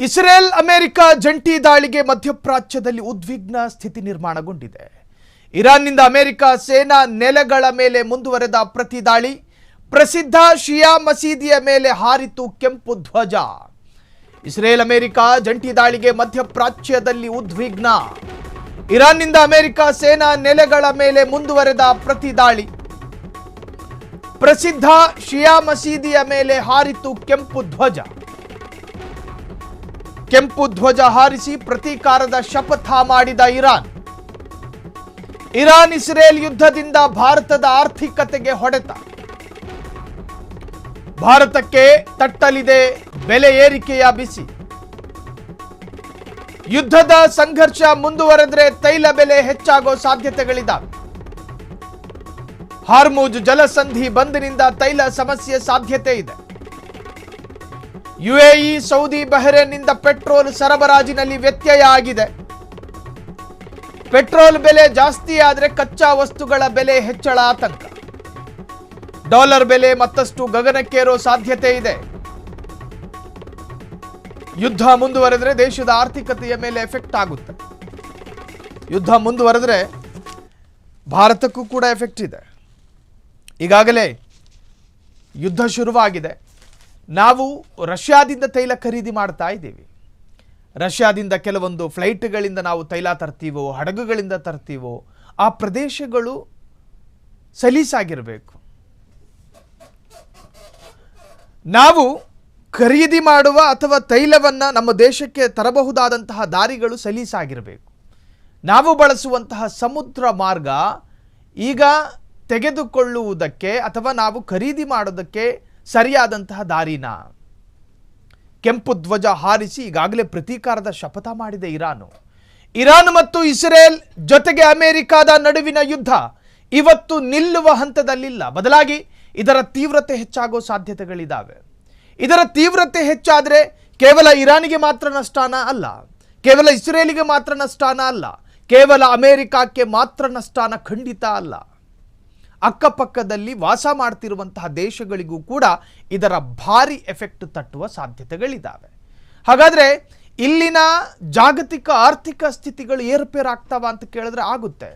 Israel America ಜಂಟಿ ದಾಳಿಗೆ ಮಧ್ಯಪ್ರಾಚ್ಯದಲ್ಲಿ ಉದ್ವಿಗ್ನ ಸ್ಥಿತಿ ನಿರ್ಮಾಣಗೊಂಡಿದೆ. ಇರಾನ್ನಿಂದ ಅಮೆರಿಕ ಸೇನಾ ನೆಲೆಗಳ ಮೇಲೆ ಮುಂದುವರೆದ ಪ್ರತಿ ದಾಳಿ, ಪ್ರಸಿದ್ಧ ಶಿಯಾ ಮಸೀದಿಯ ಮೇಲೆ ಹಾರಿತು ಕೆಂಪು ಧ್ವಜ. ಇಸ್ರೇಲ್ ಅಮೆರಿಕ ಜಂಟಿ ದಾಳಿಗೆ ಮಧ್ಯಪ್ರಾಚ್ಯದಲ್ಲಿ ಉದ್ವಿಗ್ನ. ಇರಾನ್ನಿಂದ ಅಮೆರಿಕ ಸೇನಾ ನೆಲೆಗಳ ಮೇಲೆ ಮುಂದುವರೆದ ಪ್ರತಿ ದಾಳಿ, ಪ್ರಸಿದ್ಧ ಶಿಯಾ ಮಸೀದಿಯ ಮೇಲೆ ಹಾರಿತು ಕೆಂಪು ಧ್ವಜ. ಕೆಂಪು ಧ್ವಜ ಹಾರಿಸಿ ಪ್ರತೀಕಾರದ ಶಪಥ ಮಾಡಿದ ಇರಾನ್ ಇಸ್ರೇಲ್ ಯುದ್ಧದಿಂದ ಭಾರತದ ಆರ್ಥಿಕತೆಗೆ ಹೊಡೆತ. ಭಾರತಕ್ಕೆ ತಟ್ಟಲಿದೆ ಬೆಲೆ ಏರಿಕೆಯ ಬಿಸಿ. ಯುದ್ಧದ ಸಂಘರ್ಷ ಮುಂದುವರೆದರೆ ತೈಲ ಬೆಲೆ ಹೆಚ್ಚಾಗೋ ಸಾಧ್ಯತೆಗಳಿದ್ದಾವೆ. ಹಾರ್ಮುಜ್ ಜಲಸಂಧಿ ಬಂದ್ನಿಂದ ತೈಲ ಸಮಸ್ಯೆ ಸಾಧ್ಯತೆ ಇದೆ. ಯುಎಇ, ಸೌದಿ, ಬಹರೇನ್ನಿಂದ ಪೆಟ್ರೋಲ್ ಸರಬರಾಜಿನಲ್ಲಿ ವ್ಯತ್ಯಯ ಆಗಿದೆ. ಪೆಟ್ರೋಲ್ ಬೆಲೆ ಜಾಸ್ತಿ ಆದರೆ ಕಚ್ಚಾ ವಸ್ತುಗಳ ಬೆಲೆ ಹೆಚ್ಚಳ ಆತಂಕ. ಡಾಲರ್ ಬೆಲೆ ಮತ್ತಷ್ಟು ಗಗನಕ್ಕೇರೋ ಸಾಧ್ಯತೆ ಇದೆ. ಯುದ್ಧ ಮುಂದುವರೆದರೆ ದೇಶದ ಆರ್ಥಿಕತೆಯ ಮೇಲೆ ಎಫೆಕ್ಟ್ ಆಗುತ್ತೆ. ಯುದ್ಧ ಮುಂದುವರೆದರೆ ಭಾರತಕ್ಕೂ ಕೂಡ ಎಫೆಕ್ಟ್ ಇದೆ. ಈಗಾಗಲೇ ಯುದ್ಧ ಶುರುವಾಗಿದೆ. ನಾವು ರಷ್ಯಾದಿಂದ ತೈಲ ಖರೀದಿ ಮಾಡ್ತಾ ಇದ್ದೀವಿ. ರಷ್ಯಾದಿಂದ ಕೆಲವೊಂದು ಫ್ಲೈಟ್ಗಳಿಂದ ನಾವು ತೈಲ ತರ್ತೀವೋ, ಹಡಗುಗಳಿಂದ ತರ್ತೀವೋ, ಆ ಪ್ರದೇಶಗಳು ಸಲೀಸಾಗಿರಬೇಕು. ನಾವು ಖರೀದಿ ಮಾಡುವ ಅಥವಾ ತೈಲವನ್ನು ನಮ್ಮ ದೇಶಕ್ಕೆ ತರಬಹುದಾದಂತಹ ದಾರಿಗಳು ಸಲೀಸಾಗಿರಬೇಕು. ನಾವು ಬಳಸುವಂತಹ ಸಮುದ್ರ ಮಾರ್ಗ ಈಗ ತೆಗೆದುಕೊಳ್ಳುವುದಕ್ಕೆ ಅಥವಾ ನಾವು ಖರೀದಿ ಮಾಡೋದಕ್ಕೆ ಸರಿಯಾದಂತಹ ದಾರಿನ. ಕೆಂಪು ಧ್ವಜ ಹಾರಿಸಿ ಈಗಾಗಲೇ ಪ್ರತೀಕಾರದ ಶಪಥ ಮಾಡಿದೆ ಇರಾನ್ ಮತ್ತು ಇಸ್ರೇಲ್ ಜೊತೆಗೆ ಅಮೆರಿಕದ ನಡುವಿನ ಯುದ್ಧ ಇವತ್ತು ನಿಲ್ಲುವ ಹಂತದಲ್ಲಿಲ್ಲ. ಬದಲಾಗಿ ಇದರ ತೀವ್ರತೆ ಹೆಚ್ಚಾಗೋ ಸಾಧ್ಯತೆಗಳಿದ್ದಾವೆ. ಇದರ ತೀವ್ರತೆ ಹೆಚ್ಚಾದರೆ ಕೇವಲ ಇರಾನಿಗೆ ಮಾತ್ರ ನಷ್ಟನ ಅಲ್ಲ, ಕೇವಲ ಇಸ್ರೇಲಿಗೆ ಮಾತ್ರ ನಷ್ಟನ ಅಲ್ಲ, ಕೇವಲ ಅಮೆರಿಕಕ್ಕೆ ಮಾತ್ರ ನಷ್ಟನ ಖಂಡಿತ ಅಲ್ಲ. ಅಕ್ಕಪಕ್ಕದಲ್ಲಿ ವಾಸ ಮಾಡ್ತಿರುವಂತಹ ದೇಶಗಳಿಗೂ ಕೂಡ ಇದರ ಭಾರಿ ಎಫೆಕ್ಟ್ ತಟ್ಟುವ ಸಾಧ್ಯತೆಗಳಿದ್ದಾವೆ. ಹಾಗಾದರೆ ಇಲ್ಲಿನ ಜಾಗತಿಕ ಆರ್ಥಿಕ ಸ್ಥಿತಿಗಳು ಏರುಪೇರಾಗ್ತಾವ ಅಂತ ಕೇಳಿದ್ರೆ ಆಗುತ್ತೆ.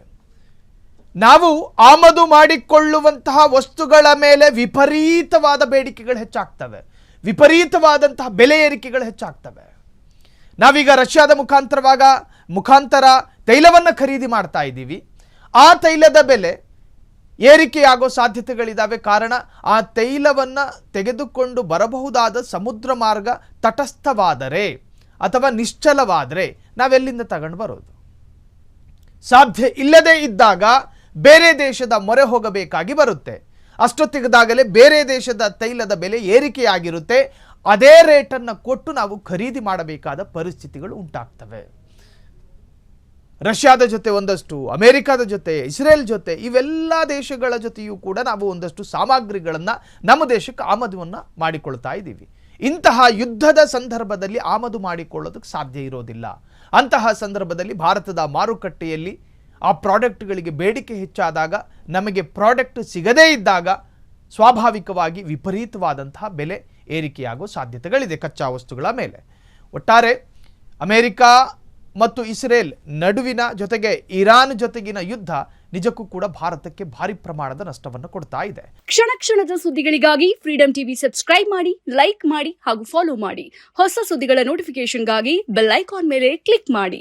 ನಾವು ಆಮದು ಮಾಡಿಕೊಳ್ಳುವಂತಹ ವಸ್ತುಗಳ ಮೇಲೆ ವಿಪರೀತವಾದ ಬೇಡಿಕೆಗಳು ಹೆಚ್ಚಾಗ್ತವೆ, ವಿಪರೀತವಾದಂತಹ ಬೆಲೆ ಏರಿಕೆಗಳು ಹೆಚ್ಚಾಗ್ತವೆ. ನಾವೀಗ ರಷ್ಯಾದ ಮುಖಾಂತರ ತೈಲವನ್ನು ಖರೀದಿ ಮಾಡ್ತಾ ಇದ್ದೀವಿ. ಆ ತೈಲದ ಬೆಲೆ ಏರಿಕೆಯಾಗೋ ಸಾಧ್ಯತೆಗಳಿದ್ದಾವೆ. ಕಾರಣ, ಆ ತೈಲವನ್ನು ತೆಗೆದುಕೊಂಡು ಬರಬಹುದಾದ ಸಮುದ್ರ ಮಾರ್ಗ ತಟಸ್ಥವಾದರೆ ಅಥವಾ ನಿಶ್ಚಲವಾದರೆ ನಾವೆಲ್ಲಿಂದ ತಗೊಂಡು ಬರೋದು? ಸಾಧ್ಯ ಇಲ್ಲದೆ ಇದ್ದಾಗ ಬೇರೆ ದೇಶದ ಮೊರೆ ಹೋಗಬೇಕಾಗಿ ಬರುತ್ತೆ. ಅಷ್ಟೊತ್ತಿಗದಾಗಲೇ ಬೇರೆ ದೇಶದ ತೈಲದ ಬೆಲೆ ಏರಿಕೆಯಾಗಿರುತ್ತೆ. ಅದೇ ರೇಟನ್ನು ಕೊಟ್ಟು ನಾವು ಖರೀದಿ ಮಾಡಬೇಕಾದ ಪರಿಸ್ಥಿತಿಗಳು ಉಂಟಾಗ್ತವೆ. ರಷ್ಯಾದ ಜೊತೆ ಒಂದಷ್ಟು, ಅಮೆರಿಕದ ಜೊತೆ, ಇಸ್ರೇಲ್ ಜೊತೆ, ಇವೆಲ್ಲ ದೇಶಗಳ ಜೊತೆಯೂ ಕೂಡ ನಾವು ಒಂದಷ್ಟು ಸಾಮಗ್ರಿಗಳನ್ನು ನಮ್ಮ ದೇಶಕ್ಕೆ ಆಮದನ್ನು ಮಾಡಿಕೊಳ್ತಾ ಇದ್ದೀವಿ. ಇಂತಹ ಯುದ್ಧದ ಸಂದರ್ಭದಲ್ಲಿ ಆಮದು ಮಾಡಿಕೊಳ್ಳೋದಕ್ಕೆ ಸಾಧ್ಯ ಇರೋದಿಲ್ಲ. ಅಂತಹ ಸಂದರ್ಭದಲ್ಲಿ ಭಾರತದ ಮಾರುಕಟ್ಟೆಯಲ್ಲಿ ಆ ಪ್ರಾಡಕ್ಟ್ಗಳಿಗೆ ಬೇಡಿಕೆ ಹೆಚ್ಚಾದಾಗ, ನಮಗೆ ಪ್ರಾಡಕ್ಟ್ ಸಿಗದೇ ಇದ್ದಾಗ ಸ್ವಾಭಾವಿಕವಾಗಿ ವಿಪರೀತವಾದಂತಹ ಬೆಲೆ ಏರಿಕೆಯಾಗೋ ಸಾಧ್ಯತೆಗಳಿದೆ ಕಚ್ಚಾ ವಸ್ತುಗಳ ಮೇಲೆ. ಒಟ್ಟಾರೆ ಅಮೆರಿಕ ಮತ್ತು ಇಸ್ರೇಲ್ ನಡುವಿನ ಜೊತೆಗೆ ಇರಾನ್ ಜೊತೆಗಿನ ಯುದ್ಧ ನಿಜಕ್ಕೂ ಕೂಡ ಭಾರತಕ್ಕೆ ಭಾರಿ ಪ್ರಮಾಣದ ನಷ್ಟವನ್ನು ಕೊಡ್ತಾ ಇದೆ. ಕ್ಷಣ ಕ್ಷಣದ ಸುದ್ದಿಗಳಿಗಾಗಿ ಫ್ರೀಡಂ ಟಿವಿ ಸಬ್ಸ್ಕ್ರೈಬ್ ಮಾಡಿ, ಲೈಕ್ ಮಾಡಿ ಹಾಗೂ ಫಾಲೋ ಮಾಡಿ. ಹೊಸ ಸುದ್ದಿಗಳ ನೋಟಿಫಿಕೇಶನ್ಗಾಗಿ ಬೆಲ್ ಐಕಾನ್ ಮೇಲೆ ಕ್ಲಿಕ್ ಮಾಡಿ.